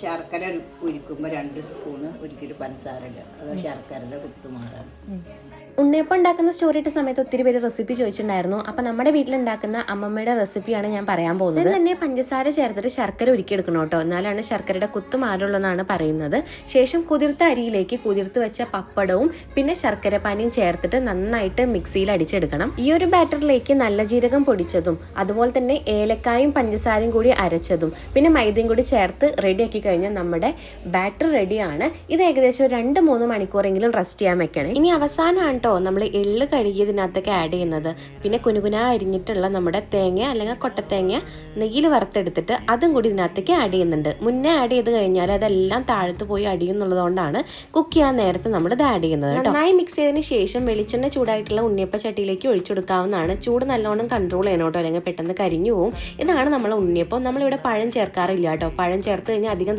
ശർക്കര ഉരുക്കുമ്പോൾ 2 സ്പൂണ് ഒരിക്കലും പഞ്ചസാര ഇടുക. അത് ശർക്കരയുടെ കുത്തുമാറാണ്. ഉണ്ണിയപ്പം ഉണ്ടാക്കുന്ന സ്റ്റോറി ഇട്ട സമയത്ത് ഒത്തിരി പേര് റെസിപ്പി ചോദിച്ചിട്ടുണ്ടായിരുന്നു. അപ്പം നമ്മുടെ വീട്ടിലുണ്ടാക്കുന്ന അമ്മമ്മയുടെ റെസിപ്പിയാണ് ഞാൻ പറയാൻ പോകുന്നത്. തന്നെ പഞ്ചസാര ചേർത്തിട്ട് ശർക്കര ഉരുക്കിയെടുക്കണം കേട്ടോ, എന്നാലാണ് ശർക്കരയുടെ കുത്തു മാറുള്ളൂ എന്നാണ് പറയുന്നത്. ശേഷം കുതിർത്ത അരിയിലേക്ക് കുതിർത്ത് വെച്ച പപ്പടവും പിന്നെ ശർക്കര പാനിയും ചേർത്തിട്ട് നന്നായിട്ട് മിക്സിയിൽ അടിച്ചെടുക്കണം. ഈ ഒരു ബാറ്ററിലേക്ക് നല്ല ജീരകം പൊടിച്ചതും അതുപോലെ തന്നെ ഏലക്കായും പഞ്ചസാരയും കൂടി അരച്ചതും പിന്നെ മൈദയും കൂടി ചേർത്ത് റെഡിയാക്കി കഴിഞ്ഞാൽ നമ്മുടെ ബാറ്റർ റെഡിയാണ്. ഇത് ഏകദേശം 2-3 മണിക്കൂറെങ്കിലും റെസ്റ്റ് ചെയ്യാൻ വെക്കണം. ഇനി അവസാനമാണ് നമ്മൾ എള്ള് കഴുകിയതിനകത്തൊക്കെ ആഡ് ചെയ്യുന്നത്. പിന്നെ കുനുകുന അരിഞ്ഞിട്ടുള്ള നമ്മുടെ തേങ്ങ അല്ലെങ്കിൽ കൊട്ടത്തേങ്ങ നെയ്യിൽ വറുത്തെടുത്തിട്ട് അതും കൂടി ഇതിനകത്തേക്ക് ആഡ് ചെയ്യുന്നുണ്ട്. മുന്നേ ആഡ് ചെയ്ത് കഴിഞ്ഞാൽ അതെല്ലാം താഴത്ത് പോയി അടിയുന്നുള്ളതുകൊണ്ടാണ് കുക്ക് ചെയ്യാൻ നേരത്തെ നമ്മൾ ഇത് ആഡ് ചെയ്യുന്നത്. നന്നായി മിക്സ് ചെയ്തതിന് ശേഷം വെളിച്ചെണ്ണ ചൂടായിട്ടുള്ള ഉണ്ണിയപ്പ ചട്ടിയിലേക്ക് ഒഴിച്ചെടുക്കാവുന്നതാണ്. ചൂട് നല്ലോണം കൺട്രോൾ ചെയ്യണം കേട്ടോ, അല്ലെങ്കിൽ പെട്ടെന്ന് കരിഞ്ഞു പോകും. ഇതാണ് നമ്മൾ ഉണ്ണിയപ്പം. നമ്മളിവിടെ പഴം ചേർക്കാറില്ല കേട്ടോ. പഴം ചേർത്ത് കഴിഞ്ഞാൽ അധികം